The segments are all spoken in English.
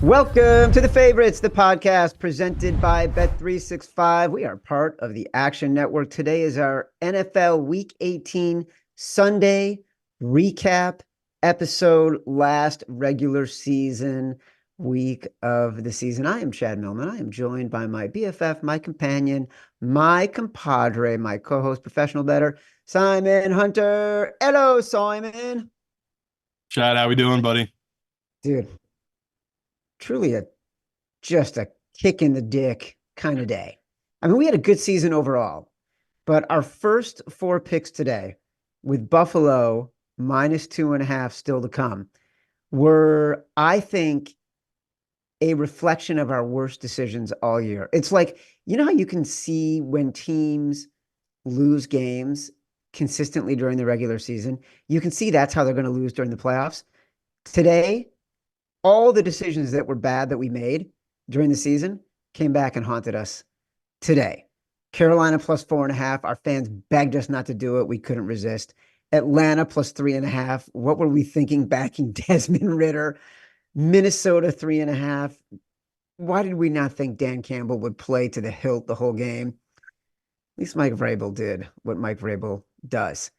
Welcome to The Favorites, the podcast presented by Bet365. We are part of the Action Network. Today is our NFL Week 18 Sunday recap episode, last regular season week of the season. I am Chad Millman. I am joined by my BFF, my companion, my compadre, my co-host, professional bettor, Simon Hunter. Hello, Simon. Chad, how we doing, buddy? Dude, truly just a kick in the dick kind of day. I mean, we had a good season overall, but our first four picks today, with Buffalo -2.5 still to come, were, I think, a reflection of our worst decisions all year. It's like, you know how you can see when teams lose games consistently during the regular season? You can see that's how they're going to lose during the playoffs. Today, all the decisions that were bad that we made during the season came back and haunted us today. Carolina +4.5. Our fans begged us not to do it. We couldn't resist. Atlanta +3.5. What were we thinking backing Desmond Ridder? Minnesota 3.5. Why did we not think Dan Campbell would play to the hilt the whole game? At least Mike Vrabel did what Mike Vrabel does.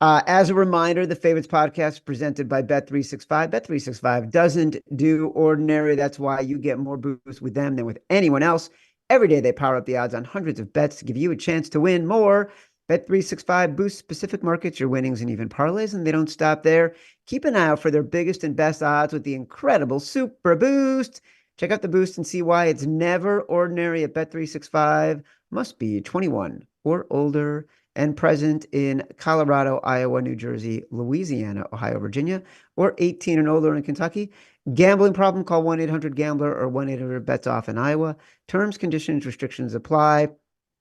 As a reminder, the Favorites podcast is presented by Bet365. Bet365 doesn't do ordinary. That's why you get more boosts with them than with anyone else. Every day they power up the odds on hundreds of bets to give you a chance to win more. Bet365 boosts specific markets, your winnings, and even parlays, and they don't stop there. Keep an eye out for their biggest and best odds with the incredible Super Boost. Check out the boost and see why it's never ordinary at Bet365. Must be 21 or older and present in Colorado, Iowa, New Jersey, Louisiana, Ohio, Virginia, or 18 and older in Kentucky. Gambling problem? Call 1-800-GAMBLER or 1-800-BETS-OFF in Iowa. Terms, conditions, restrictions apply.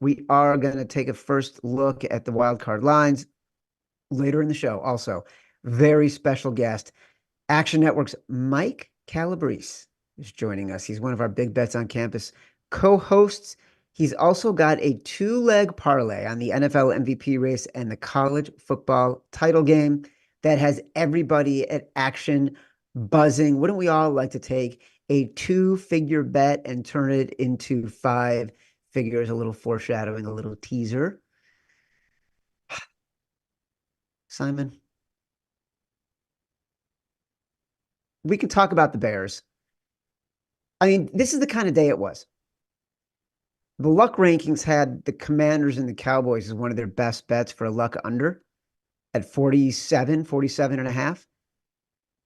We are going to take a first look at the wildcard lines later in the show. Also, very special guest, Action Network's Mike Calabrese is joining us. He's one of our Big Bets on Campus co-hosts. He's also got a two-leg parlay on the NFL MVP race and the college football title game that has everybody at Action buzzing. Wouldn't we all like to take a two-figure bet and turn it into five figures? A little foreshadowing, a little teaser. Simon, we can talk about the Bears. I mean, this is the kind of day it was. The luck rankings had the Commanders and the Cowboys as one of their best bets for a luck under at 47.5.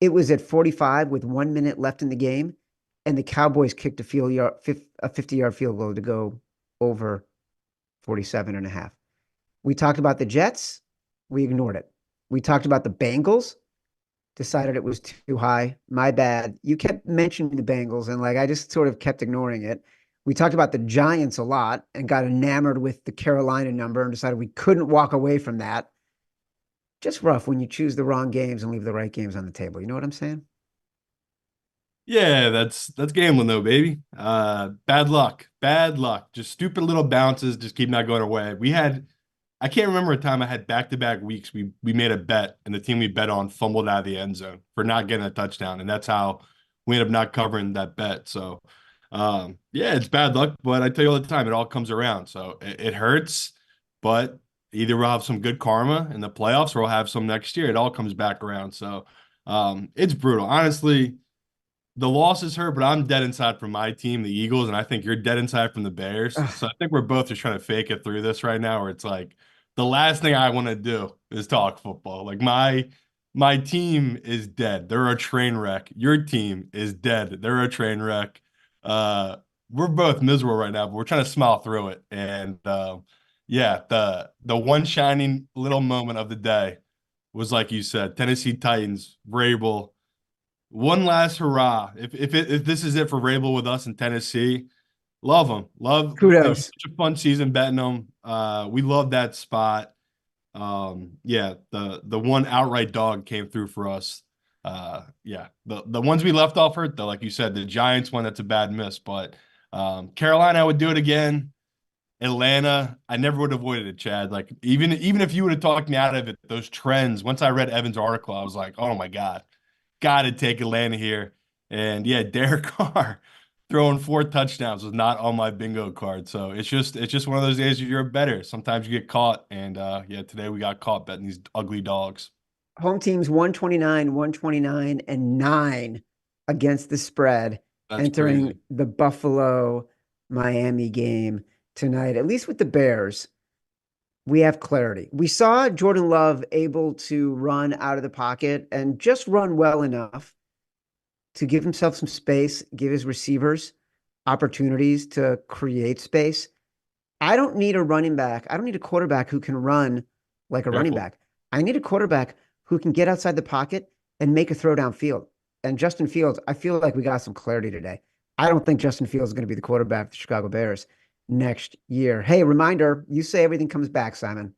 It was at 45 with 1 minute left in the game, and the Cowboys kicked a 50-yard field goal to go over 47.5. We talked about the Jets. We ignored it. We talked about the Bengals. Decided it was too high. My bad. You kept mentioning the Bengals, and I just sort of kept ignoring it. We talked about the Giants a lot and got enamored with the Carolina number and decided we couldn't walk away from that. Just rough when you choose the wrong games and leave the right games on the table. You know what I'm saying? Yeah, that's gambling though, baby. Bad luck. Bad luck. Just stupid little bounces, just keep not going away. I can't remember a time I had back-to-back weeks we made a bet and the team we bet on fumbled out of the end zone for not getting a touchdown. And that's how we ended up not covering that bet. So yeah, it's bad luck, but I tell you all the time, it all comes around. So it hurts, but either we'll have some good karma in the playoffs or we'll have some next year. It all comes back around. So it's brutal. Honestly, the losses hurt, but I'm dead inside from my team, the Eagles, and I think you're dead inside from the Bears. Ugh. So I think we're both just trying to fake it through this right now, where it's like the last thing I want to do is talk football. Like my team is dead. They're a train wreck. Your team is dead. They're a train wreck. We're both miserable right now, but we're trying to smile through it. And yeah, the one shining little moment of the day was, like you said, Tennessee Titans, Vrabel. One last hurrah. If this is it for Vrabel with us in Tennessee, love him. It was Kudos. such a fun season betting them. We love that spot. Yeah, the one outright dog came through for us. Yeah, the ones we left off hurt though, like you said, the Giants one, that's a bad miss, but Carolina, I would do it again. Atlanta, I never would have avoided it, Chad. Like even if you would have talked me out of it, those trends. Once I read Evan's article, I was like, oh my God, got to take Atlanta here. And yeah, Derek Carr throwing 4 touchdowns was not on my bingo card. So it's just one of those days where you're better. Sometimes you get caught. And yeah, today we got caught betting these ugly dogs. Home teams 129, 129, and 9 against the spread That's entering crazy. the Buffalo Miami game tonight. At least with the Bears, we have clarity. We saw Jordan Love able to run out of the pocket and just run well enough to give himself some space, give his receivers opportunities to create space. I don't need a running back. I don't need a quarterback who can run like a running Careful. back. I need a quarterback who can get outside the pocket and make a throw downfield. And Justin Fields, I feel like we got some clarity today. I don't think Justin Fields is going to be the quarterback of the Chicago Bears next year. Hey, reminder, you say everything comes back, Simon.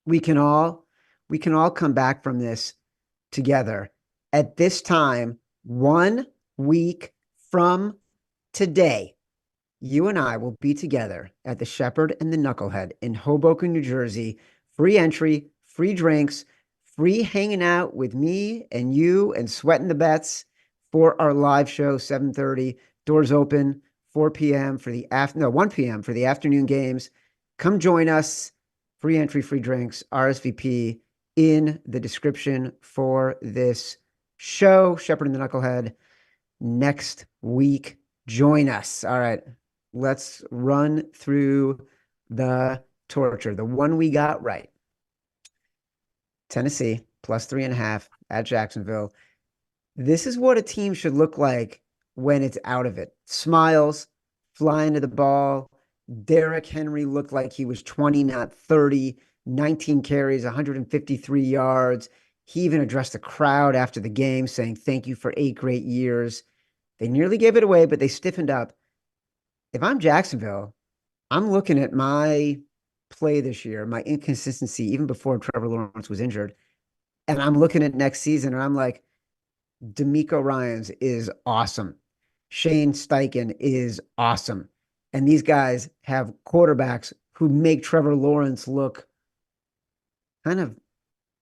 We can all we can all come back from this together at this time 1 week from today. You and I will be together at the Shepherd and the Knucklehead in Hoboken, New Jersey. Free entry, free drinks, free hanging out with me and you and sweating the bets for our live show, 7:30. Doors open, 4 p.m. for the after no, 1 p.m. for the afternoon games. Come join us. Free entry, free drinks, RSVP in the description for this show, Shepherd and the Knucklehead, next week. Join us. All right. Let's run through the torture. The one we got right. Tennessee +3.5 at Jacksonville. This is what a team should look like when it's out of it. Smiles, flying to the ball. Derrick Henry looked like he was 20, not 30, 19 carries, 153 yards. He even addressed the crowd after the game saying, "Thank you for 8 great years." They nearly gave it away, but they stiffened up. If I'm Jacksonville, I'm looking at my play this year, my inconsistency, even before Trevor Lawrence was injured. And I'm looking at next season and I'm like, D'Amico Ryans is awesome. Shane Steichen is awesome. And these guys have quarterbacks who make Trevor Lawrence look kind of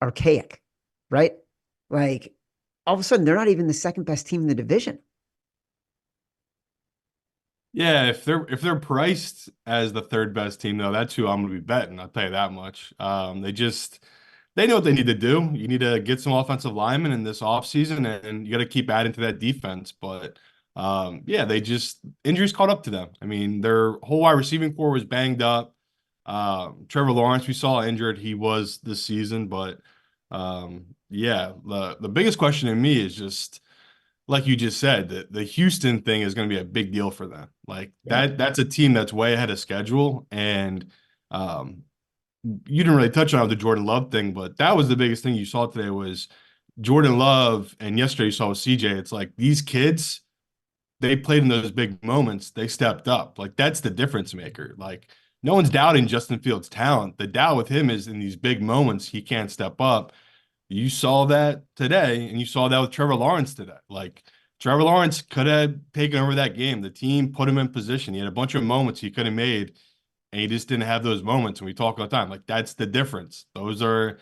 archaic, right? Like all of a sudden, they're not even the second best team in the division. Yeah, if they're priced as the third best team, though, that's who I'm gonna be betting. I'll tell you that much. They know what they need to do. You need to get some offensive linemen in this offseason, and you got to keep adding to that defense. But yeah, they just injuries caught up to them. I mean, their whole wide receiving core was banged up. Trevor Lawrence, we saw injured. He was this season, but yeah, the biggest question in me is just like you just said, the Houston thing is going to be a big deal for them. Like Yep. that's a team that's way ahead of schedule. And um, you didn't really touch on the Jordan Love thing, but that was the biggest thing you saw today was Jordan Love. And yesterday you saw with CJ, it's like these kids, they played in those big moments. They stepped up. Like that's the difference maker. Like no one's doubting Justin Fields' talent. The doubt with him is in these big moments, he can't step up. You saw that today, and you saw that with Trevor Lawrence today. Like Trevor Lawrence could have taken over that game. The team put him in position. He had a bunch of moments he could have made, and he just didn't have those moments. And we talk all the time. Like that's the difference. Those are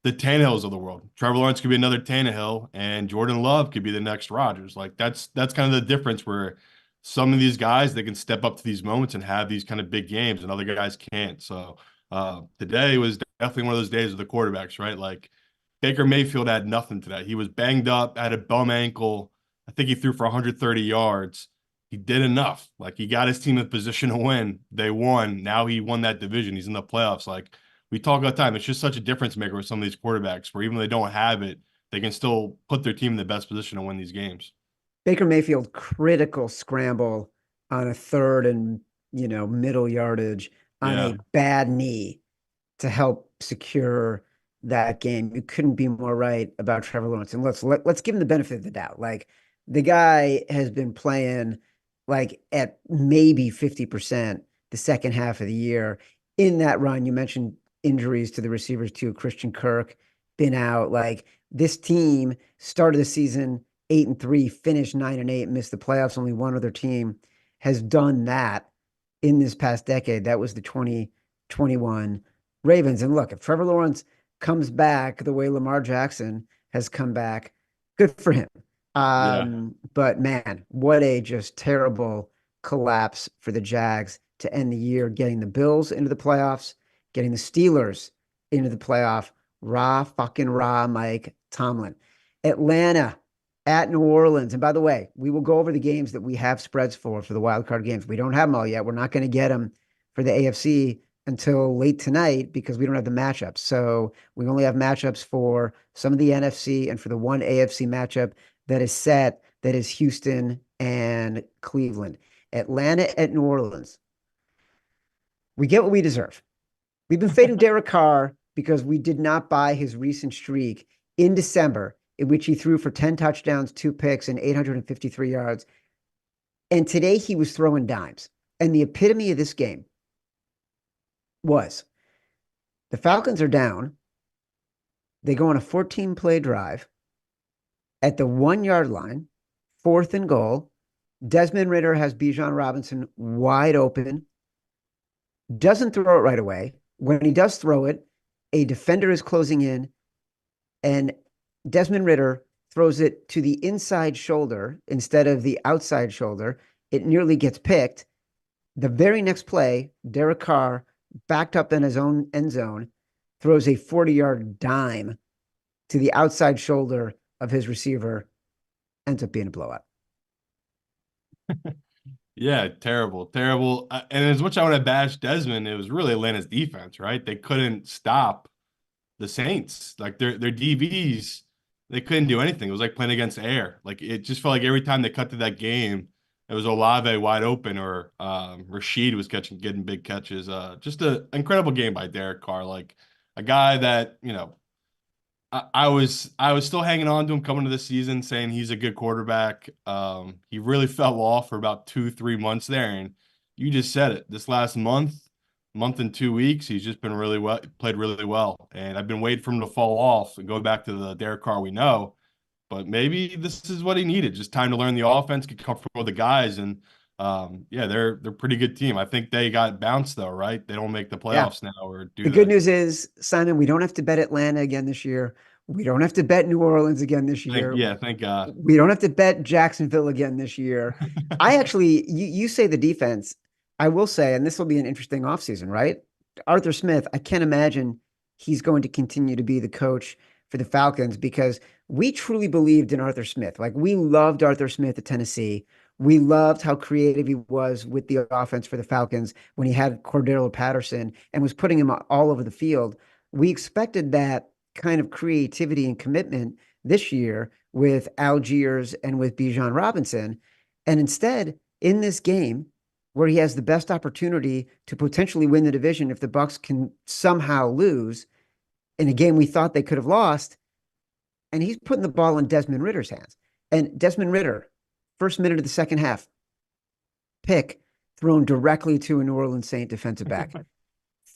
the Tannehills of the world. Trevor Lawrence could be another Tannehill, and Jordan Love could be the next Rodgers. Like that's kind of the difference where some of these guys they can step up to these moments and have these kind of big games, and other guys can't. So today was definitely one of those days of the quarterbacks, right? Like Baker Mayfield had nothing today. He was banged up, had a bum ankle. I think he threw for 130 yards. He did enough. Like he got his team in position to win. They won. Now he won that division. He's in the playoffs. Like we talk all the time. It's just such a difference maker with some of these quarterbacks where even though they don't have it, they can still put their team in the best position to win these games. Baker Mayfield, critical scramble on a third and, middle yardage on a Yeah. bad knee to help secure that game. You couldn't be more right about Trevor Lawrence. And let's give him the benefit of the doubt. Like the guy has been playing like at maybe 50% the second half of the year. In that run, you mentioned injuries to the receivers too. Christian Kirk been out. Like this team started the season 8-3, finished 9-8, missed the playoffs. Only one other team has done that in this past decade. That was the 2021 Ravens. And look, if Trevor Lawrence comes back the way Lamar Jackson has come back, good for him. Yeah. But man, what a just terrible collapse for the Jags to end the year, getting the Bills into the playoffs, getting the Steelers into the playoff. Rah fucking rah, Mike Tomlin. Atlanta at New Orleans. And by the way, we will go over the games that we have spreads for the wild card games. We don't have them all yet. We're not going to get them for the AFC until late tonight because we don't have the matchups. So we only have matchups for some of the NFC and for the one AFC matchup that is set, that is Houston and Cleveland. Atlanta at New Orleans. We get what we deserve. We've been fading Derek Carr because we did not buy his recent streak in December, in which he threw for 10 touchdowns, 2 picks, and 853 yards. And today he was throwing dimes. And the epitome of this game was the Falcons are down. They go on a 14-play drive at the 1 yard line, 4th and goal. Desmond Ridder has Bijan Robinson wide open, doesn't throw it right away. When he does throw it, a defender is closing in, and Desmond Ridder throws it to the inside shoulder instead of the outside shoulder. It nearly gets picked. The very next play, Derek Carr, backed up in his own end zone, throws a 40-yard dime to the outside shoulder of his receiver, ends up being a blowout. Yeah, terrible, terrible. And as much as I want to bash Desmond, it was really Atlanta's defense, right? They couldn't stop the Saints. Like their DBs, they couldn't do anything. It was like playing against air. Like it just felt like every time they cut to that game, it was Olave wide open or Rashid was getting big catches. Just an incredible game by Derek Carr. Like a guy that, I was still hanging on to him coming to the season, saying he's a good quarterback. He really fell off for about 2-3 months there, and you just said it. This last month and 2 weeks, he's just been played really well. And I've been waiting for him to fall off and go back to the Derek Carr we know. But maybe this is what he needed, just time to learn the offense, get comfortable with the guys, and yeah, they're a pretty good team. I think they got bounced though, right? They don't make the Yeah. playoffs now or The do good the news is, Simon, we don't have to bet Atlanta again this year. We don't have to bet New Orleans again this year. thank God. We don't have to bet Jacksonville again this year. I actually, you say the defense. I will say, and this will be an interesting offseason, right? Arthur Smith, I can't imagine he's going to continue to be the coach for the Falcons because we truly believed in Arthur Smith. Like we loved Arthur Smith at Tennessee. We loved how creative he was with the offense for the Falcons when he had Cordero Patterson and was putting him all over the field. We expected that kind of creativity and commitment this year with Algiers and with Bijan Robinson. And instead, in this game, where he has the best opportunity to potentially win the division if the Bucs can somehow lose in a game we thought they could have lost, and he's putting the ball in Desmond Ridder's hands. And Desmond Ridder, first minute of the second half, pick thrown directly to a New Orleans Saint defensive back.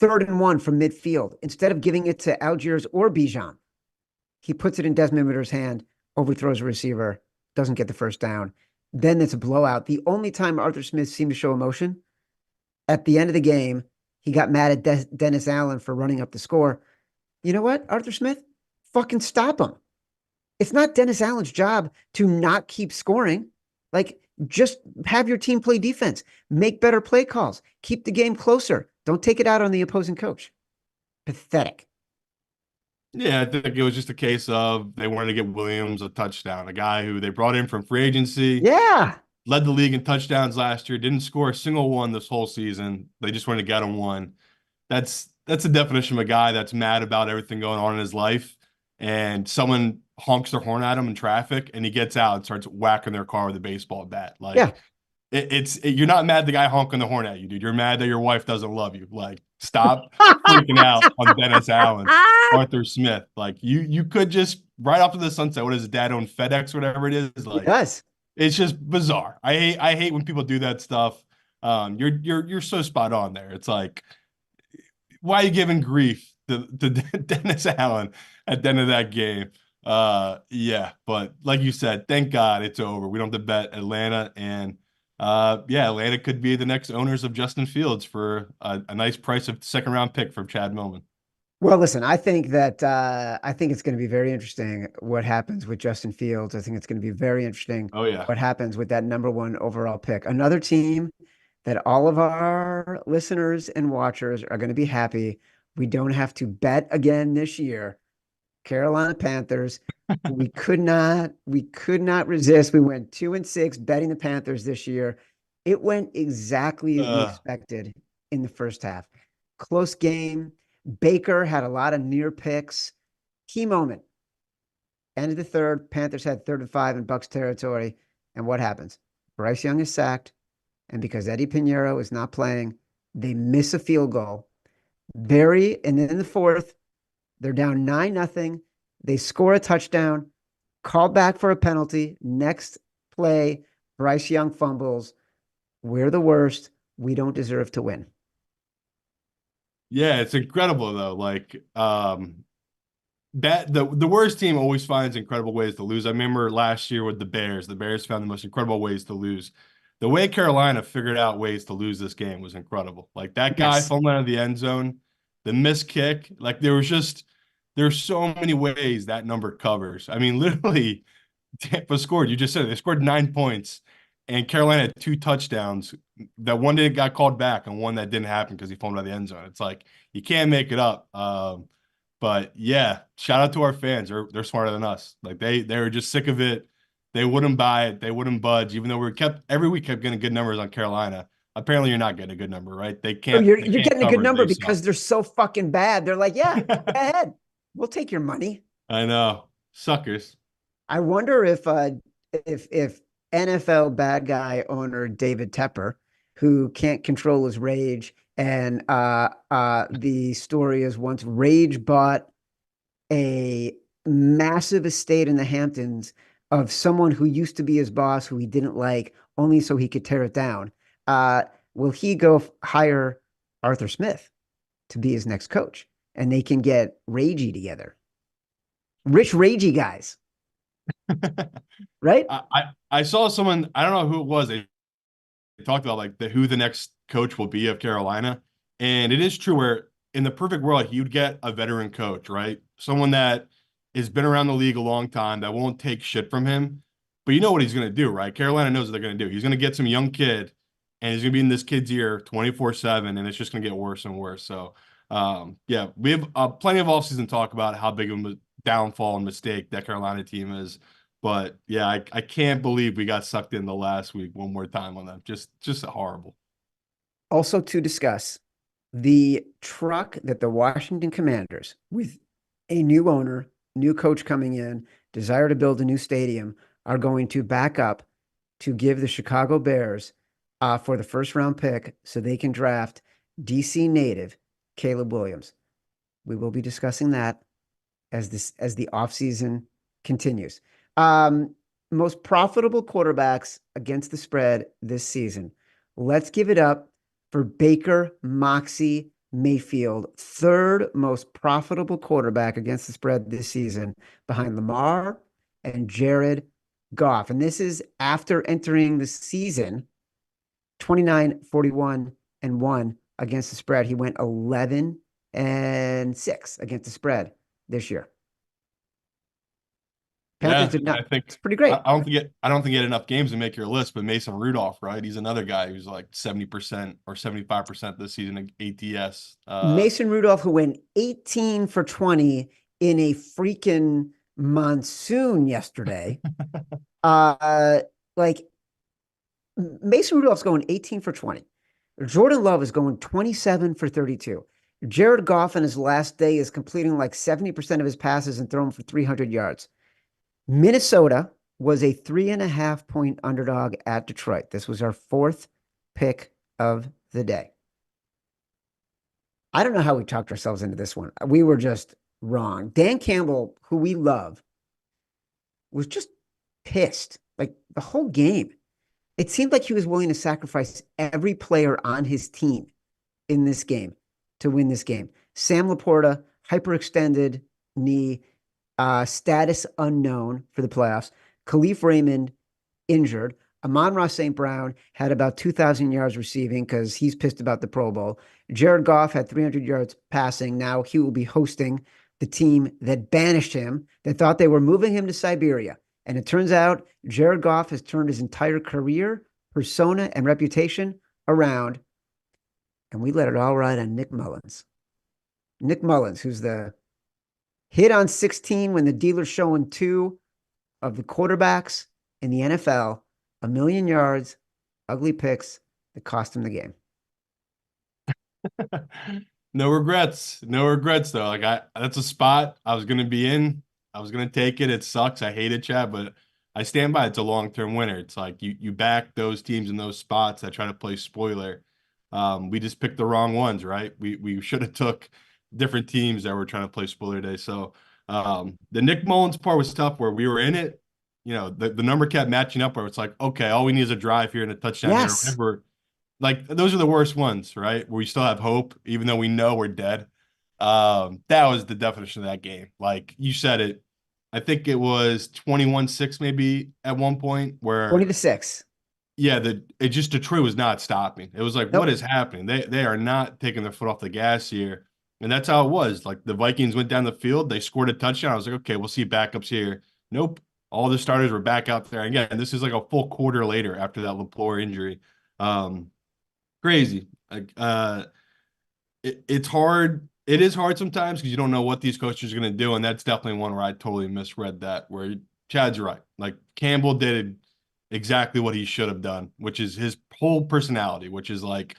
3rd and 1 from midfield. Instead of giving it to Algiers or Bijan, he puts it in Desmond Ridder's hand, overthrows a receiver, doesn't get the first down. Then it's a blowout. The only time Arthur Smith seemed to show emotion, at the end of the game, he got mad at Dennis Allen for running up the score. You know what, Arthur Smith? Fucking stop him. It's not Dennis Allen's job to not keep scoring. Like, just have your team play defense. Make better play calls. Keep the game closer. Don't take it out on the opposing coach. Pathetic. Yeah, I think it was just a case of they wanted to get Williams a touchdown, a guy who they brought in from free agency, Yeah. led the league in touchdowns last year, didn't score a single one this whole season. They just wanted to get him one. That's the definition of a guy that's mad about everything going on in his life, and someone honks their horn at him in traffic, and he gets out and starts whacking their car with a baseball bat. Yeah. Like you're not mad the guy honking the horn at you, dude. You're mad that your wife doesn't love you. Like, stop freaking out on Dennis Allen, Arthur Smith. Like, you could just right off to the sunset. What is his dad own FedEx, whatever it is? He Like, does. it's just bizarre. I hate when people do that stuff. You're so spot on there. It's like, why are you giving grief to Dennis Allen at the end of that game? Yeah, but like you said, thank God it's over. We don't have to bet Atlanta, and yeah, Atlanta could be the next owners of Justin Fields for a nice price of second round pick from Chad Millman. Well, listen, I think it's going to be very interesting what happens with Justin Fields. I think it's going to be very interesting Oh yeah. what happens with that number one overall pick. Another team that all of our listeners and watchers are going to be happy. We don't have to bet again this year. Carolina Panthers. We could not resist. We went 2-6 betting the Panthers this year. It went exactly as we Uh, expected in the first half. Close game. Baker had a lot of near picks. Key moment. End of the third. Panthers had 3rd and 5 in Bucks territory. And what happens? Bryce Young is sacked. And because Eddie Pinheiro is not playing, they miss a field goal. And then in the fourth, they're down 9-0. They score a touchdown, call back for a penalty. Next play, Bryce Young fumbles. We're the worst. We don't deserve to win. yeah, it's incredible though. Like that the worst team always finds incredible ways to lose. I remember last year with the Bears. The Bears found the most incredible ways to lose. The way Carolina figured out ways to lose this game was incredible. Like that guy Yes. fumbling out of the end zone, the missed kick. Like there's so many ways that number covers. I mean, literally, Tampa scored. You just said it. They scored 9 points, and Carolina had 2 touchdowns. That one didn't got called back, and one that didn't happen because he fumbled out of the end zone. It's like you can't make it up. But yeah, shout out to our fans. They're smarter than us. Like they were just sick of it. They wouldn't buy it. They wouldn't budge, even though we kept every week kept getting good numbers on Carolina. Apparently, you're not getting a good number, right? They Oh, can't they you're can't getting a good cover. number They because suck. they're so fucking bad. They're like, yeah, go ahead. We'll take your money. I know, suckers. I wonder if NFL bad guy owner David Tepper, who can't control his rage, and the story is once Rage bought a massive estate in the Hamptons of someone who used to be his boss, who he didn't like, only so he could tear it down. Uh, will he go hire Arthur Smith to be his next coach, and they can get Ragey together? Rich Ragey guys, right? I saw someone, I don't know who it was. They talked about like who the next coach will be of Carolina. And it is true where in the perfect world, you'd get a veteran coach, right? Someone that has been around the league a long time that won't take shit from him. But you know what he's going to do, right? Carolina knows what they're going to do. He's going to get some young kid and he's going to be in this kid's ear 24/7, and it's just going to get worse and worse. So, yeah, we have plenty of offseason talk about how big of a downfall and mistake that Carolina team is. But yeah, I can't believe we got sucked in the last week one more time on them. Just horrible. Also to discuss the truck that the Washington Commanders, with a new owner, new coach coming in, desire to build a new stadium, are going to back up to give the Chicago Bears for the first round pick so they can draft DC native Caleb Williams. We will be discussing that as the offseason continues. Most profitable quarterbacks against the spread this season. Let's give it up for Baker Moxie Mayfield, third most profitable quarterback against the spread this season, behind Lamar and Jared Goff. And this is after entering the season 29-41-1 against the spread. He went 11-6 against the spread this year. Panthers Yeah, did and I not. think It's pretty great. I don't think he had enough games to make your list, but Mason Rudolph, right? He's another guy who's like 70% or 75% this season in ATS. Mason Rudolph, who went 18 for 20 in a freaking monsoon yesterday. Like Mason Rudolph's going 18 for 20. Jordan Love is going 27 for 32. Jared Goff in his last day is completing like 70% of his passes and throwing for 300 yards. Minnesota was a 3.5 point underdog at Detroit. This was our fourth pick of the day. I don't know how we talked ourselves into this one. We were just wrong. Dan Campbell, who we love, was just pissed like the whole game. It seemed like he was willing to sacrifice every player on his team in this game to win this game. Sam Laporta, hyperextended knee, status unknown for the playoffs. Khalif Raymond, injured. Amon-Ra St. Brown had about 2,000 yards receiving because he's pissed about the Pro Bowl. Jared Goff had 300 yards passing. Now he will be hosting the team that banished him, that thought they were moving him to Siberia. And it turns out Jared Goff has turned his entire career, persona, and reputation around. And we let it all ride on Nick Mullins. Nick Mullins, who's the hit on 16 when the dealer's showing two of the quarterbacks in the NFL, 1,000,000 yards, ugly picks that cost him the game. No regrets. No regrets though. Like that's a spot I was gonna be in. I was gonna take it. It sucks. I hate it, Chad, but I stand by it's a long-term winner. It's like you back those teams in those spots that try to play spoiler. We just picked the wrong ones, right? We should have took different teams that were trying to play spoiler day. So the Nick Mullins part was tough where we were in it. You know, the number kept matching up where it's like, okay, all we need is a drive here and a touchdown here, or Yes. whatever. Like those are the worst ones, right? Where we still have hope, even though we know we're dead. That was the definition of that game. Like you said it, I think it was 21-6 maybe at one point 20 where to 6. yeah, it just Detroit was not stopping. It was like, what Nope. is happening? They are not taking their foot off the gas here. And that's how it was. Like the Vikings went down the field, they scored a touchdown. I was like, okay, we'll see backups here. Nope. All the starters were back out there. Again, this is like a full quarter later after that LaFleur injury. Um, Crazy. Like it's hard. It is hard sometimes because you don't know what these coaches are going to do, and that's definitely one where I totally misread that. Where Chad's right. Like Campbell did exactly what he should have done, which is his whole personality, which is like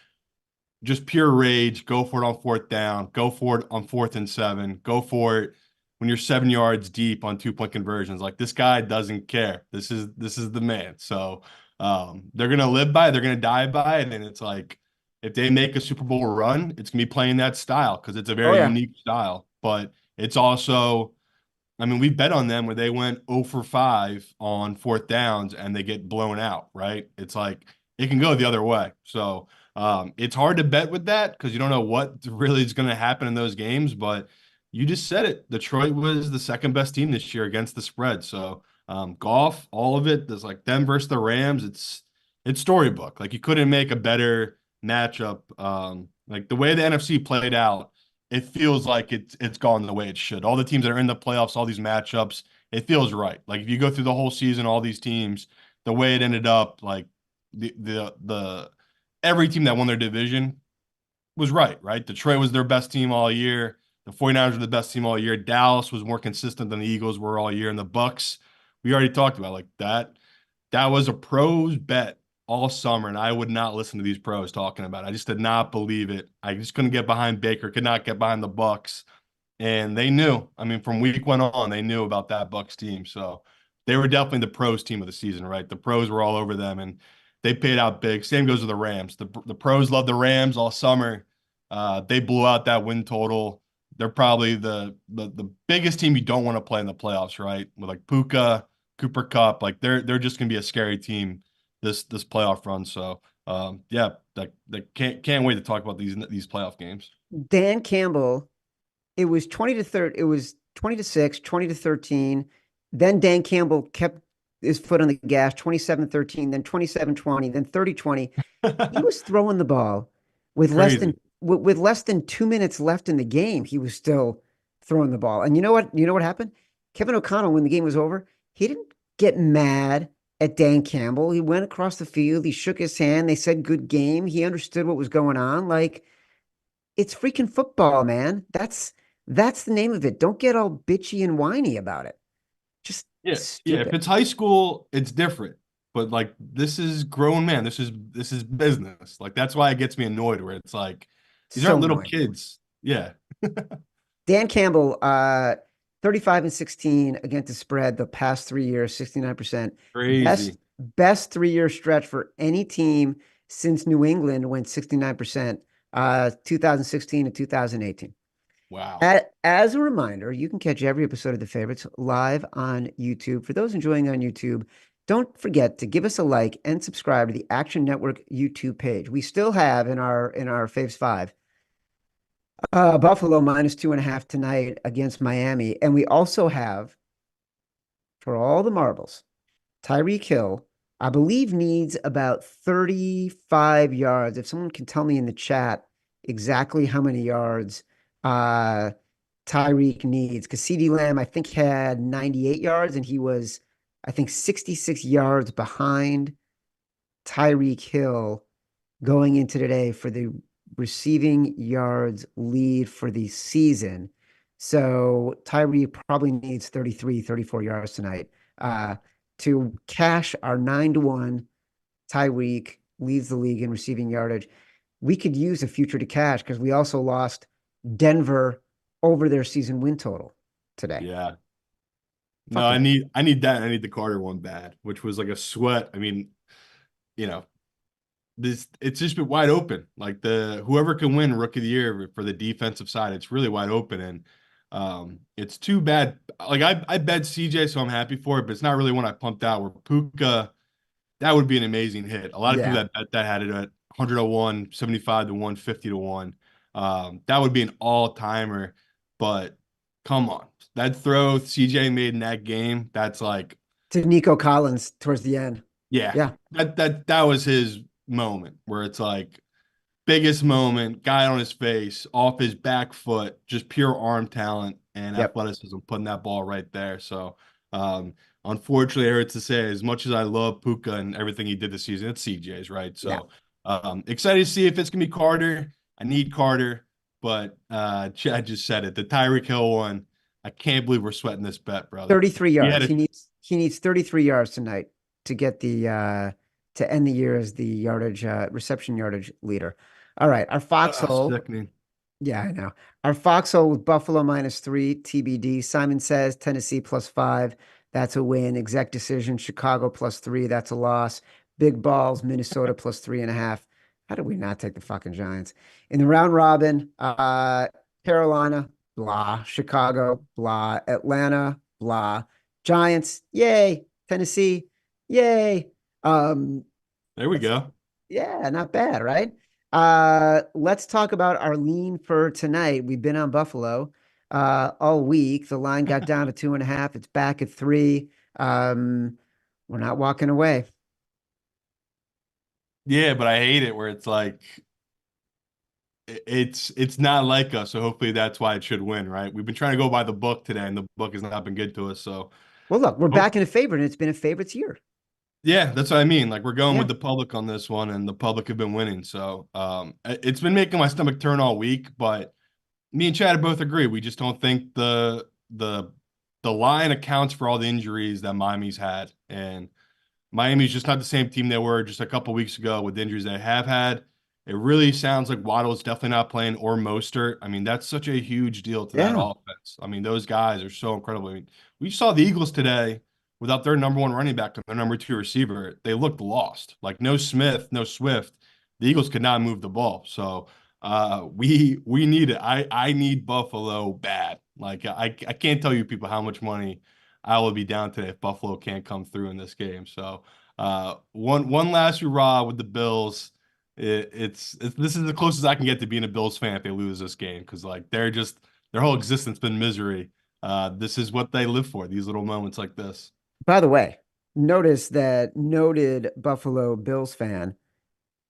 just pure rage. Go for it on fourth down. Go for it on 4th and 7. Go for it when you're 7 yards deep on 2-point conversions. Like this guy doesn't care. This is the man. So they're gonna live by it. They're gonna die by it. And it's like if they make a Super Bowl run, it's gonna be playing that style because it's a Oh, very yeah. unique style. But it's also, I mean, we bet on them where they went 0 for 5 on fourth downs and they get blown out, right? It's like it can go the other way. So it's hard to bet with that because you don't know what really is going to happen in those games. But you just said it. Detroit was the second best team this year against the spread. So golf, all of it. There's like them versus the Rams. It's storybook. Like you couldn't make a better matchup. Like the way the NFC played out, it feels like it's gone the way it should. All the teams that are in the playoffs, all these matchups, it feels right. Like if you go through the whole season, all these teams, the way it ended up, like the every team that won their division was right? Detroit was their best team all year. The 49ers were the best team all year. Dallas was more consistent than the Eagles were all year. And the Bucks, we already talked about like that. That was a pros bet all summer, and I would not listen to these pros talking about it. I just did not believe it. I just couldn't get behind Baker, could not get behind the Bucks. And they knew. I mean, from week one on, they knew about that Bucks team. So they were definitely the pros team of the season, right? The pros were all over them, and they paid out big. Same goes with the Rams. The pros love the Rams all summer. They blew out that win total. They're probably the biggest team you don't want to play in the playoffs, right? With like Puka, Cooper Cup, like they're just gonna be a scary team this playoff run. So yeah, that can't wait to talk about these playoff games. Dan Campbell, it was 20 to 30, it was 20 to 6, 20 to 13. Then Dan Campbell kept his foot on the gas, 27-13, then 27-20, then 30-20. He was throwing the ball with less than Crazy. with less than 2 minutes left in the game. He was still throwing the ball. And you know what? You know what happened? Kevin O'Connell, when the game was over, he didn't get mad at Dan Campbell. He went across the field. He shook his hand. They said, "Good game." He understood what was going on. Like it's freaking football, man. That's the name of it. Don't get all bitchy and whiny about it. Just Yeah, yeah. If stupid. it's high school, it's different. But like this is grown man. This is business. Like that's why it gets me annoyed where it's like these aren't So little annoying. kids. Yeah. Dan Campbell, 35 and 16 against the spread the past 3 years, 69%. Best Crazy. best 3 year stretch for any team since New England went 69%, 2016 and 2018. Wow. As a reminder, you can catch every episode of The Favorites live on YouTube. For those enjoying on YouTube, don't forget to give us a like and subscribe to the Action Network YouTube page. We still have in our Faves 5, Buffalo -2.5 tonight against Miami. And we also have, for all the marbles, Tyreek Hill I believe needs about 35 yards. If someone can tell me in the chat exactly how many yards uh Tyreek needs, because CD Lamb, I think, had 98 yards and he was, I think, 66 yards behind Tyreek Hill going into today for the receiving yards lead for the season. So Tyreek probably needs 33, 34 yards tonight to cash our 9-1. Tyreek leads the league in receiving yardage. We could use a future to cash because we also lost Denver over their season win total today. Yeah. No, Fuck I them. need that. I need the Carter one bad, which was like a sweat. I mean, you know, this it's just been wide open. Like the whoever can win Rookie of the Year for the defensive side, it's really wide open. And it's too bad. Like I bet CJ, so I'm happy for it, but it's not really one I pumped out. Where Puka, that would be an amazing hit. A lot of people Yeah. that bet that had it at 100 to 1, 75 to 1, 50 to 1. That would be an all-timer, but come on. That throw CJ made in that game, that's like, To Nico Collins towards the end. yeah, Yeah. that was his moment where it's like biggest moment, guy on his face, off his back foot, just pure arm talent and Yep. athleticism, putting that ball right there. So, um, unfortunately, I heard to say, as much as I love Puka and everything he did this season, it's CJ's, right? Yeah. So, excited to see if it's gonna be Carter. I need Carter, but Chad just said it. The Tyreek Hill one, I can't believe we're sweating this bet, brother. 33 He had yards. it. He needs 33 yards tonight to get the to end the year as the yardage reception yardage leader. All right, our foxhole. Sickening. Yeah, I know. Our foxhole with Buffalo -3 TBD. Simon says Tennessee +5. That's a win. Exec decision. Chicago +3. That's a loss. Big balls. Minnesota +3.5. How did we not take the fucking Giants in the round robin? Carolina, blah. Chicago, blah. Atlanta, blah. Giants, yay. Tennessee, yay. There we Let's go. Yeah, not bad, right? Let's talk about our lean for tonight. We've been on Buffalo all week. The line got down to 2.5. It's back at 3. We're not walking away. Yeah, but I hate it where it's like it's not like us, so hopefully that's why it should win, right? We've been trying to go by the book today, and the book has not been good to us. So, Well, look, we're hope, back in a favorite, and it's been a favorites year. yeah, that's what I mean. Like we're going Yeah. with the public on this one, and the public have been winning. So, it's been making my stomach turn all week. But me and Chad both agree. We just don't think the line accounts for all the injuries that Miami's had, and Miami's just not the same team they were just a couple weeks ago with the injuries they have had. It really sounds like Waddle's definitely not playing or Mostert. I mean, that's such a huge deal to that Yeah. offense. I mean, those guys are so incredible. I mean, we saw the Eagles today without their number one running back and their number two receiver. They looked lost. Like no Smith, no Swift. The Eagles could not move the ball. So we need it. I need Buffalo bad. Like I can't tell you people how much money I will be down today if Buffalo can't come through in this game. So one last hurrah with the Bills. It's this is the closest I can get to being a Bills fan if they lose this game because like they're just their whole existence been misery. This is what they live for. These little moments like this. By the way, notice that noted Buffalo Bills fan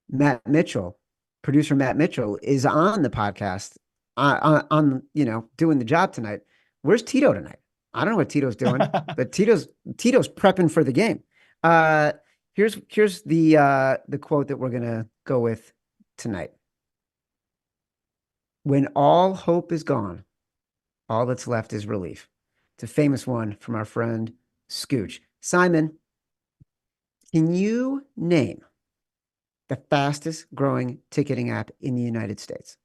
Matt Mitchell, producer Matt Mitchell, is on the podcast doing the job tonight. Where's Tito tonight? I don't know what Tito's doing, but Tito's prepping for the game. Uh, here's the quote that we're gonna go with tonight. When all hope is gone, all that's left is relief. It's a famous one from our friend Scooch. Simon, can you name the fastest growing ticketing app in the United States?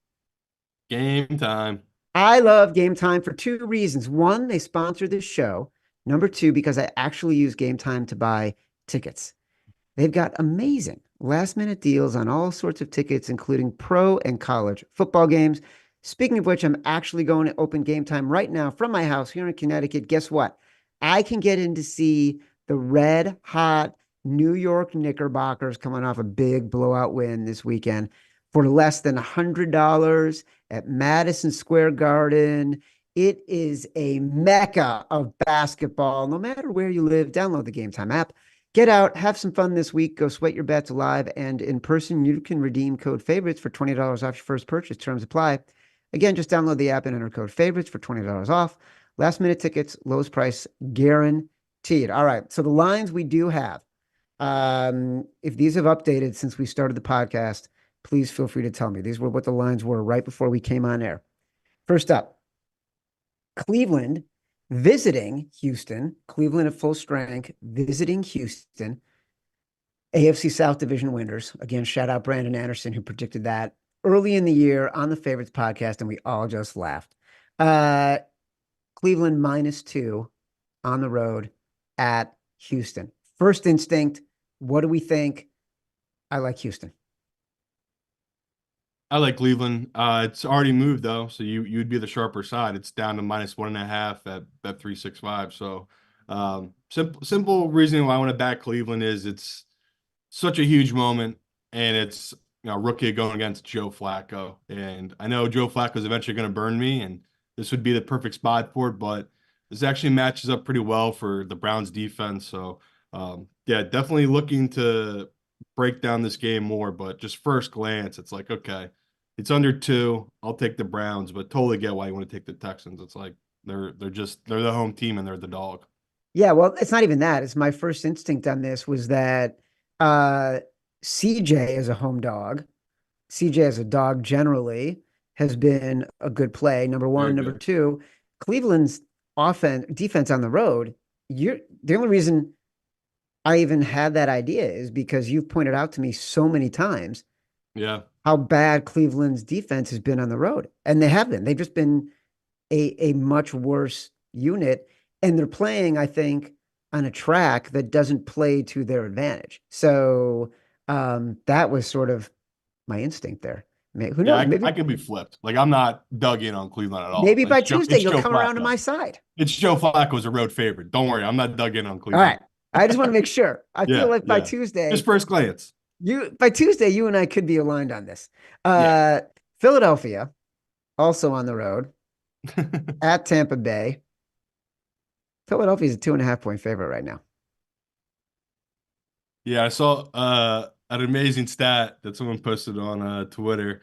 Game time. I love Game Time for two reasons. One, they sponsor this show. Number two, because I actually use Game Time to buy tickets. They've got amazing last minute deals on all sorts of tickets, including pro and college football games. Speaking of which, I'm actually going to open Game Time right now from my house here in Connecticut. Guess what? I can get in to see the red hot New York Knickerbockers coming off a big blowout win this weekend for less than $100 at Madison Square Garden. It is a mecca of basketball. No matter where you live, download the Game Time app. Get out, have some fun this week. Go sweat your bets live and in person. You can redeem code favorites for $20 off your first purchase. Terms apply. Again, just download the app and enter code favorites for $20 off. Last minute tickets, lowest price guaranteed. All right. So the lines we do have, if these have updated since we started the podcast, please feel free to tell me. These were what the lines were right before we came on air. First up, Cleveland visiting Houston. Cleveland at full strength, visiting Houston. AFC South Division winners. Again, shout out Brandon Anderson, who predicted that early in the year on the Favorites podcast, and we all just laughed. Cleveland -2 on the road at Houston. First instinct, what do we think? I like Houston. I like Cleveland. It's already moved though, so you'd be the sharper side. It's down to -1.5 at bet 365. So simple reason why I want to back Cleveland is it's such a huge moment, and it's rookie going against Joe Flacco. And I know Joe Flacco is eventually going to burn me, and this would be the perfect spot for it, but this actually matches up pretty well for the Browns defense. So yeah, definitely looking to break down this game more, but just first glance, it's like, okay, it's under 2. I'll take the Browns, but totally get why you want to take the Texans. It's like they're the home team and they're the dog. Yeah, well, it's not even that. It's my first instinct on this was that uh CJ is a home dog. CJ as a dog generally has been a good play. Number one. Very Number good. two, Cleveland's defense on the road. You're the only reason I even had that idea is because you've pointed out to me so many times Yeah. how bad Cleveland's defense has been on the road. And they have been. They've just been a much worse unit. And they're playing, I think, on a track that doesn't play to their advantage. So that was sort of my instinct there. Who Yeah, knows? I could be flipped. Like I'm not dug in on Cleveland at all. Maybe by Tuesday It's you'll Joe come around to Flacco. my side. It's Joe Flacco's a road favorite. Don't worry, I'm not dug in on All right. Cleveland. I just want to make sure. I feel Yeah, like by yeah. Just Tuesday, first glance. you and I could be aligned on this. Yeah. Philadelphia, also on the road at Tampa Bay. Philadelphia is a 2.5 point favorite right now. Yeah, I saw an amazing stat that someone posted on Twitter.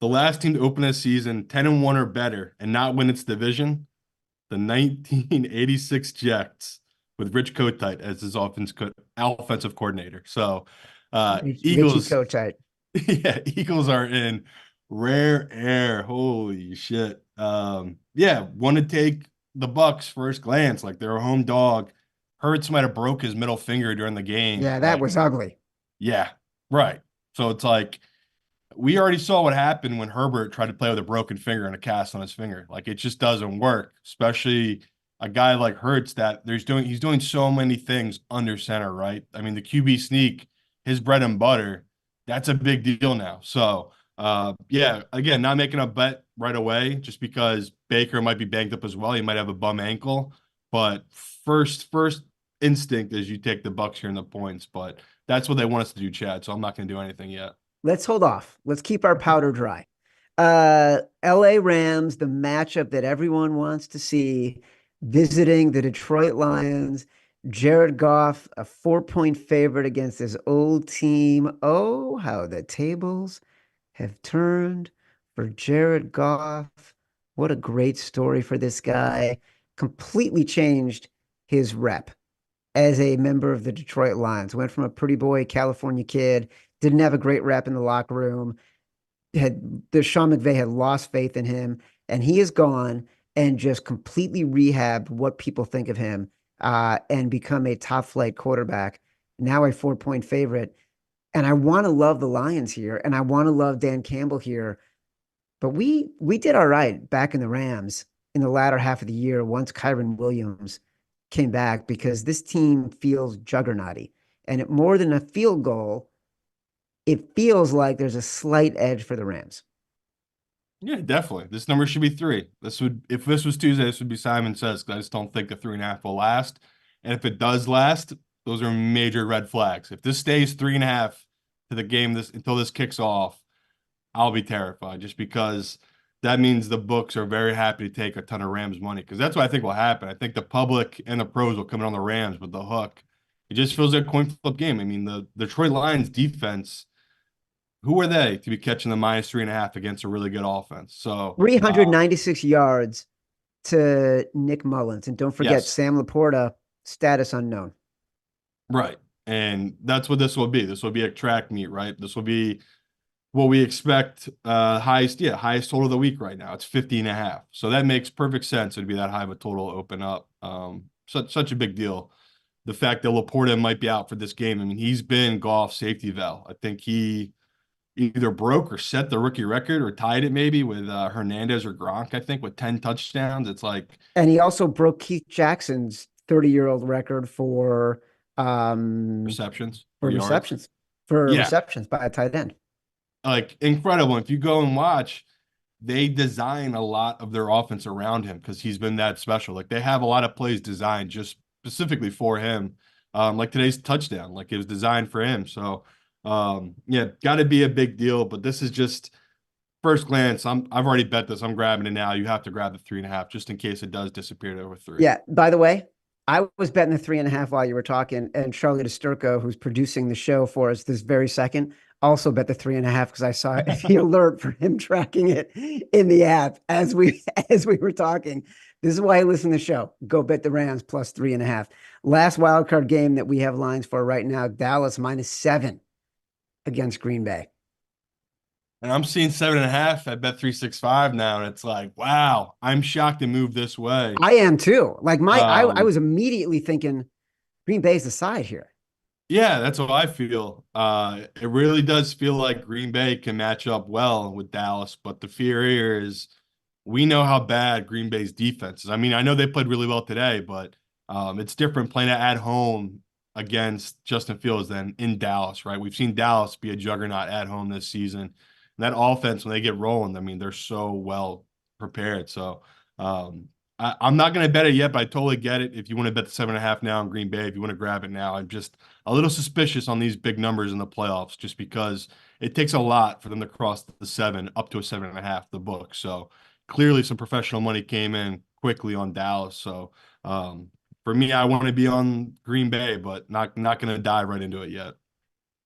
The last team to open a season 10-1 or better and not win its division, the 1986 Jets with Rich Kotite as his offensive coordinator. So Richie Eagles, Kotite. yeah, Eagles are in rare air. Holy shit. Yeah, want to take the Bucks first glance, like they're a home dog. Hurts might have broke his middle finger during the game. Yeah, that Like, was ugly. yeah, right. So it's like we already saw what happened when Herbert tried to play with a broken finger and a cast on his finger. Like it just doesn't work, especially a guy like Hurts that he's doing so many things under center, right? I mean, the QB sneak, his bread and butter, that's a big deal now. So yeah, again, not making a bet right away just because Baker might be banged up as well. He might have a bum ankle, but first instinct is you take the Bucks here in the points, but that's what they want us to do, Chad. So I'm not going to do anything yet. Let's hold off. Let's keep our powder dry. LA Rams, the matchup that everyone wants to see, visiting the Detroit Lions. Jared Goff, a 4 point favorite against his old team. Oh, how the tables have turned for Jared Goff. What a great story for this guy. Completely changed his rep as a member of the Detroit Lions. Went from a pretty boy California kid, didn't have a great rep in the locker room. Sean McVay had lost faith in him, and he is gone and just completely rehabbed what people think of him and become a top flight quarterback. Now a 4 point favorite. And I want to love the Lions here, and I want to love Dan Campbell here. But we did all right back in the Rams in the latter half of the year once Kyron Williams came back because this team feels juggernauty. And it, more than a field goal, it feels like there's a slight edge for the Rams. Yeah, definitely. This number should be 3. If this was Tuesday, this would be Simon Says, because I just don't think the 3.5 will last. And if it does last, those are major red flags. If this stays 3.5 to the game until this kicks off, I'll be terrified just because that means the books are very happy to take a ton of Rams money because that's what I think will happen. I think the public and the pros will come in on the Rams with the hook. It just feels like a coin flip game. I mean, the Detroit Lions defense, who are they to be catching the -3.5 against a really good offense? So, 396 yards to Nick Mullins. And don't forget yes, Sam Laporta, status unknown. right. And that's what this will be. This will be a track meet, right? This will be what we expect, highest total of the week right now. It's 50.5. So that makes perfect sense. It'd be that high of a total to open up. Such a big deal. The fact that Laporta might be out for this game. I mean, he's been Goff's safety valve. I think he either broke or set the rookie record or tied it maybe with Hernandez or Gronk, I think, with 10 touchdowns. It's like And he also broke Keith Jackson's 30-year-old record receptions or for yards. receptions for Yeah, receptions by a tight end. like incredible. If you go and watch, they design a lot of their offense around him because he's been that special. Like they have a lot of plays designed just specifically for him. Like today's touchdown, like it was designed for him. So yeah, got to be a big deal. But this is just first glance. I've already bet this. I'm grabbing it now. You have to grab the 3.5 just in case it does disappear to over 3. Yeah. By the way, I was betting the 3.5 while you were talking, and Charlie DeSturco, who's producing the show for us this very second, also bet the 3.5 because I saw the alert for him tracking it in the app as we were talking. This is why I listen to the show. Go bet the Rams plus 3.5. Last wild card game that we have lines for right now: Dallas -7 against Green Bay. And I'm seeing 7.5 at Bet 365 now, and it's like, wow, I'm shocked to move this way. I am too. Like I Um, was immediately thinking Green Bay's the side here. Yeah, that's what I feel. It really does feel like Green Bay can match up well with Dallas, but the fear here is we know how bad Green Bay's defense is. I mean, I know they played really well today, but it's different playing at home against Justin Fields than in Dallas, right? We've seen Dallas be a juggernaut at home this season. And that offense, when they get rolling, I mean, they're so well prepared. So I'm not going to bet it yet, but I totally get it. If you want to bet the 7.5 now in Green Bay, if you want to grab it now, I'm just a little suspicious on these big numbers in the playoffs, just because it takes a lot for them to cross the 7 up to a 7.5, the book. So clearly some professional money came in quickly on Dallas. So for me, I want to be on Green Bay, but not going to dive right into it yet.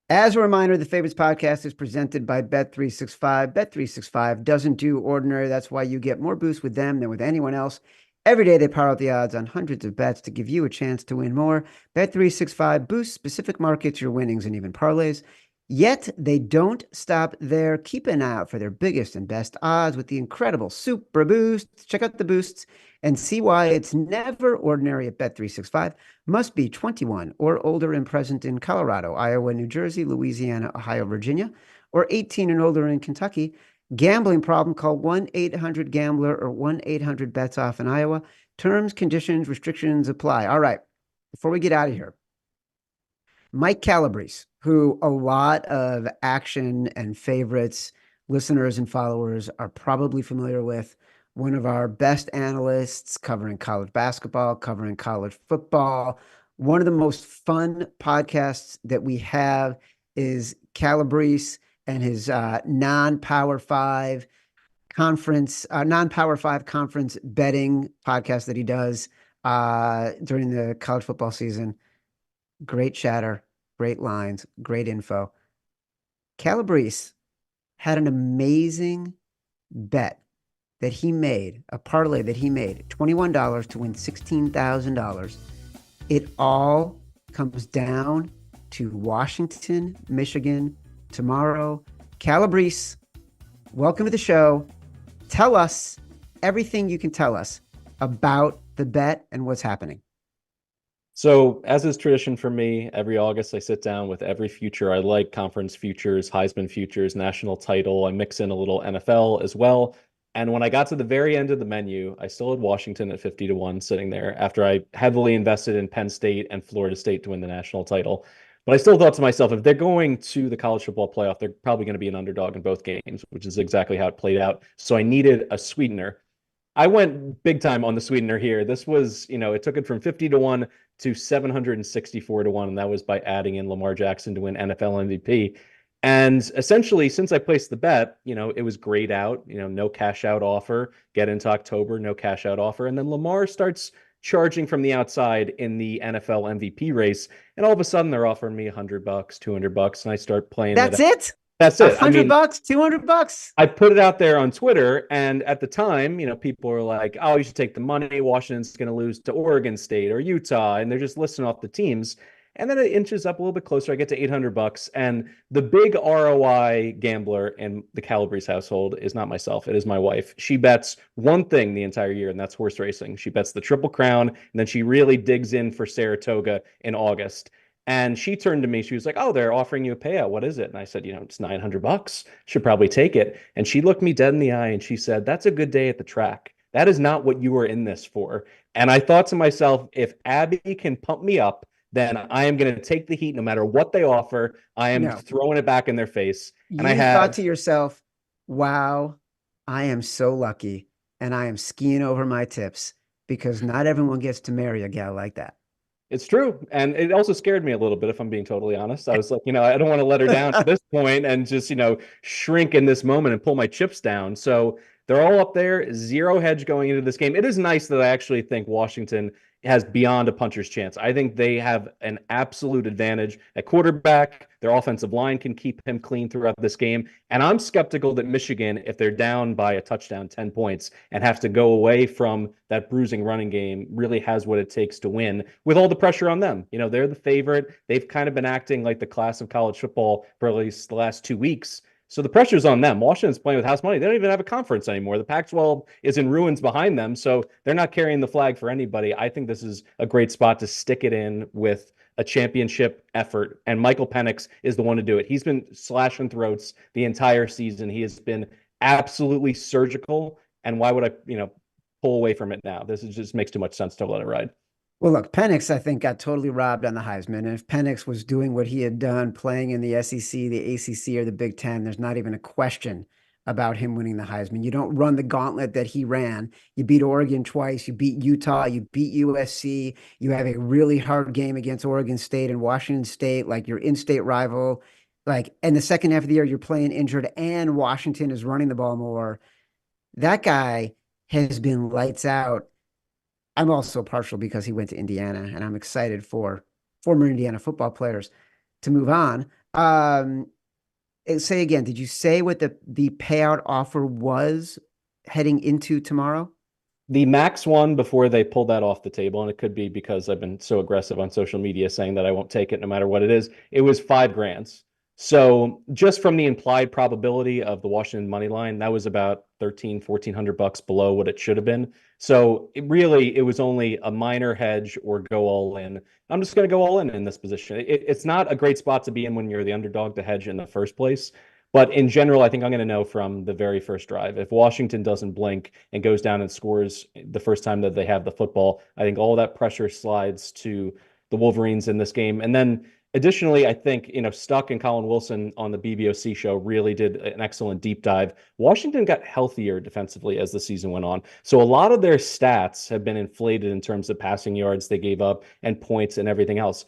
As a reminder, the Favorites podcast is presented by Bet365. Bet365 doesn't do ordinary. That's why you get more boosts with them than with anyone else. Every day, they power out the odds on hundreds of bets to give you a chance to win more. Bet365 boosts specific markets, your winnings, and even parlays. Yet, they don't stop there. Keep an eye out for their biggest and best odds with the incredible Super Boosts. Check out the boosts and see why it's never ordinary at Bet365. Must be 21 or older and present in Colorado, Iowa, New Jersey, Louisiana, Ohio, Virginia, or 18 and older in Kentucky. Gambling problem, call 1-800-GAMBLER or 1-800-BETS-OFF in Iowa. Terms, conditions, restrictions apply. All right, before we get out of here, Mike Calabrese, who a lot of action and favorites, listeners and followers are probably familiar with, one of our best analysts covering college basketball, covering college football. One of the most fun podcasts that we have is Calabrese and his non-Power Five conference betting podcast that he does during the college football season. Great chatter, great lines, great info. Calabrese had an amazing bet that he made, a parlay that he made, $21 to win $16,000. It all comes down to Washington, Michigan tomorrow. Calabrese, welcome to the show. Tell us everything you can tell us about the bet and what's happening. So, as is tradition for me, every August I sit down with every future I like, conference futures, Heisman futures, national title. I mix in a little NFL as well. And when I got to the very end of the menu, I still had Washington at 50 to 1 sitting there after I heavily invested in Penn State and Florida State to win the national title. But I still thought to myself, if they're going to the college football playoff, they're probably going to be an underdog in both games, which is exactly how it played out. So I needed a sweetener. I went big time on the sweetener here. This was, it took it from 50 to 1 to 764 to 1, and that was by adding in Lamar Jackson to win NFL MVP. And essentially, since I placed the bet, it was grayed out, no cash out offer, get into October, no cash out offer. And then Lamar starts charging from the outside in the NFL MVP race. And all of a sudden they're offering me $100, $200, and I start playing That's it. it? That's A it. I hundred mean, bucks, $200? I put it out there on Twitter, and at the time, people were like, "Oh, you should take the money. Washington's going to lose to Oregon State or Utah," and they're just listing off the teams. And then it inches up a little bit closer. I get to $800, and the big ROI gambler in the Calabrese household is not myself. It is my wife. She bets one thing the entire year, and that's horse racing. She bets the Triple Crown, and then she really digs in for Saratoga in August. And she turned to me. She was like, "Oh, they're offering you a payout. What is it?" And I said, "It's $900. Should probably take it." And she looked me dead in the eye and she said, "That's a good day at the track. That is not what you are in this for." And I thought to myself, if Abby can pump me up, then I am going to take the heat no matter what they offer. I am No. throwing it back in their face. And I You have thought to yourself, wow, I am so lucky and I am skiing over my tips because not everyone gets to marry a gal like that. It's true. And it also scared me a little bit, if I'm being totally honest. I was like, I don't want to let her down at this point and just, shrink in this moment and pull my chips down. So they're all up there, zero hedge going into this game. It is nice that I actually think Washington has beyond a puncher's chance. I think they have an absolute advantage at quarterback. Their offensive line can keep him clean throughout this game. And I'm skeptical that Michigan, if they're down by a touchdown, 10 points, and have to go away from that bruising running game, really has what it takes to win with all the pressure on them. They're the favorite. They've kind of been acting like the class of college football for at least the last 2 weeks. So the pressure's on them. Washington's playing with house money. They don't even have a conference anymore. The Pac-12 is in ruins behind them, so they're not carrying the flag for anybody. I think this is a great spot to stick it in with a championship effort, and Michael Penix is the one to do it. He's been slashing throats the entire season. He has been absolutely surgical, and why would I, pull away from it now? This just makes too much sense to let it ride. Well, look, Penix, I think, got totally robbed on the Heisman. And if Penix was doing what he had done, playing in the SEC, the ACC, or the Big Ten, there's not even a question about him winning the Heisman. You don't run the gauntlet that he ran. You beat Oregon twice. You beat Utah. You beat USC. You have a really hard game against Oregon State and Washington State, like your in-state rival. Like, in the second half of the year, you're playing injured and Washington is running the ball more. That guy has been lights out. I'm also partial because he went to Indiana, and I'm excited for former Indiana football players to move on. Say again, did you say what the payout offer was heading into tomorrow? The max one before they pulled that off the table, and it could be because I've been so aggressive on social media saying that I won't take it no matter what it is. It was $5,000. So just from the implied probability of the Washington money line, that was about $1,400 below what it should have been. So it was only a minor hedge or go all in. I'm just going to go all in this position. It's not a great spot to be in when you're the underdog to hedge in the first place. But in general, I think I'm going to know from the very first drive. If Washington doesn't blink and goes down and scores the first time that they have the football, I think all that pressure slides to the Wolverines in this game. And then additionally, I think, Stuck and Colin Wilson on the BBOC show really did an excellent deep dive. Washington got healthier defensively as the season went on. So a lot of their stats have been inflated in terms of passing yards they gave up and points and everything else.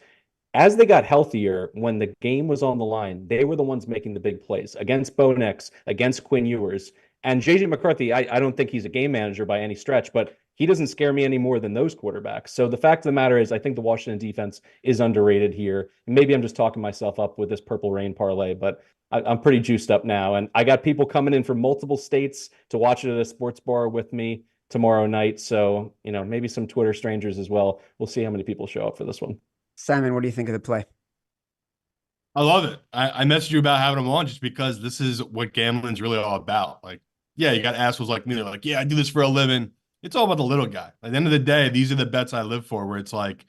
As they got healthier, when the game was on the line, they were the ones making the big plays against Bo Nix, against Quinn Ewers. And JJ McCarthy, I don't think he's a game manager by any stretch, but he doesn't scare me any more than those quarterbacks. So the fact of the matter is, I think the Washington defense is underrated here. Maybe I'm just talking myself up with this Purple Rain parlay, but I'm pretty juiced up now. And I got people coming in from multiple states to watch it at a sports bar with me tomorrow night. So, maybe some Twitter strangers as well. We'll see how many people show up for this one. Simon, what do you think of the play? I love it. I messaged you about having them on just because this is what gambling's really all about. Like, yeah, you got assholes like me. They're like, yeah, I do this for a living. It's all about the little guy. At the end of the day, these are the bets I live for, where it's like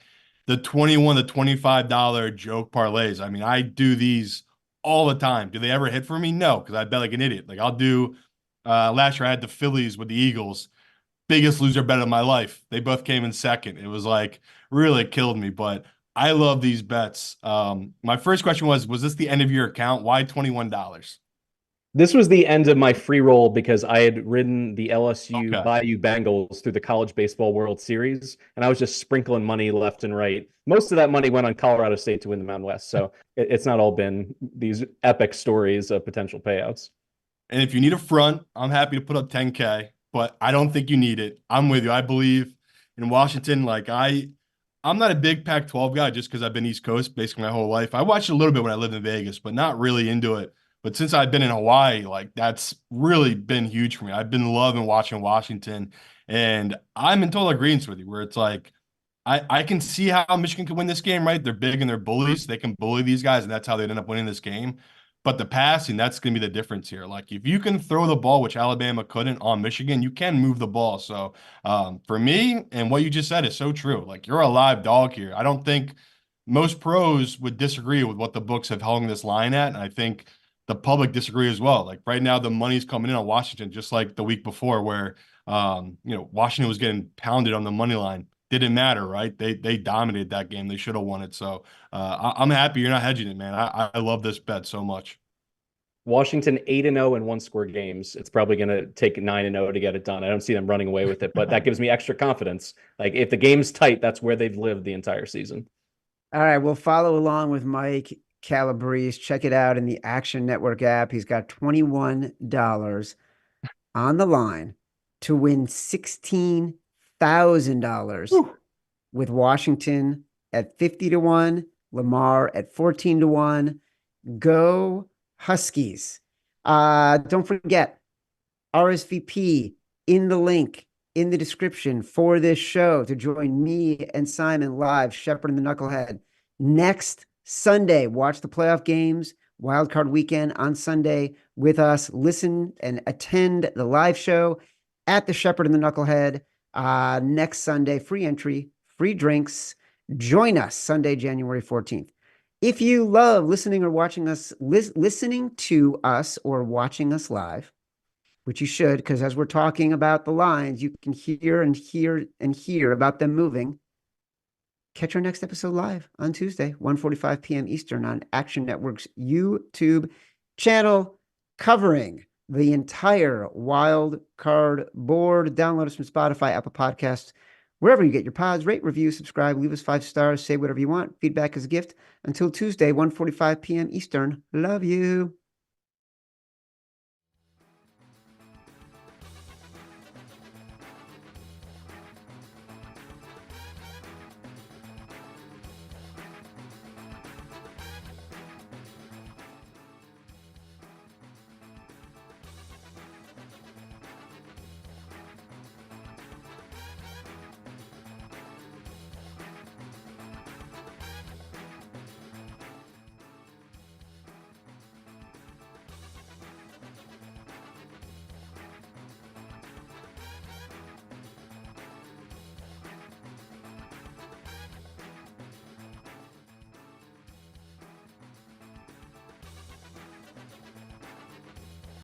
the $21 to $25 joke parlays. I mean, I do these all the time. Do they ever hit for me? No, because I bet like an idiot. Like I'll do last year I had the Phillies with the Eagles. Biggest loser bet of my life. They both came in second. It was like really killed me, but I love these bets. My first question was this the end of your account? Why $21? This was the end of my free roll because I had ridden the LSU Okay. Bayou Bengals through the College Baseball World Series, and I was just sprinkling money left and right. Most of that money went on Colorado State to win the Mountain West, so it's not all been these epic stories of potential payouts. And if you need a front, I'm happy to put up 10K, but I don't think you need it. I'm with you. I believe in Washington, like I'm not a big Pac-12 guy just because I've been East Coast basically my whole life. I watched a little bit when I lived in Vegas, but not really into it. But since I've been in Hawaii, like that's really been huge for me. I've been loving watching Washington, and I'm in total agreement with you, where it's like I can see how Michigan can win this game, right? They're big and they're bullies. They can bully these guys, and that's how they end up winning this game. But the passing, that's going to be the difference here. Like if you can throw the ball, which Alabama couldn't on Michigan, you can move the ball. So for me, and what you just said is so true. Like you're a live dog here. I don't think most pros would disagree with what the books have hung this line at, and I think the public disagree as well. Like right now, the money's coming in on Washington, just like the week before, where Washington was getting pounded on the money line. Didn't matter, right? They dominated that game. They should have won it. So I'm happy you're not hedging it, man. I love this bet so much. Washington 8-0 in one-score games. It's probably going to take 9-0 to get it done. I don't see them running away with it, but that gives me extra confidence. Like if the game's tight, that's where they've lived the entire season. All right, we'll follow along with Mike Calabrese. Check it out in the Action Network app. He's got $21 on the line to win $16,000 with Washington at 50-1, Lamar at 14-1. Go Huskies. Don't forget, RSVP in the link in the description for this show to join me and Simon live, Shepherd and the Knucklehead. Next Sunday, watch the playoff games, wildcard weekend on Sunday with us. Listen and attend the live show at the Shepherd and the Knucklehead next Sunday. Free entry, free drinks. Join us Sunday, January 14th. If you love listening or watching us, listening to us or watching us live, which you should, because as we're talking about the lines, you can hear and hear and hear about them moving. Catch our next episode live on Tuesday, 1:45 p.m. Eastern on Action Network's YouTube channel, covering the entire wild card board. Download us from Spotify, Apple Podcasts, wherever you get your pods. Rate, review, subscribe, leave us 5 stars, say whatever you want. Feedback is a gift. Until Tuesday, 1:45 p.m. Eastern. Love you.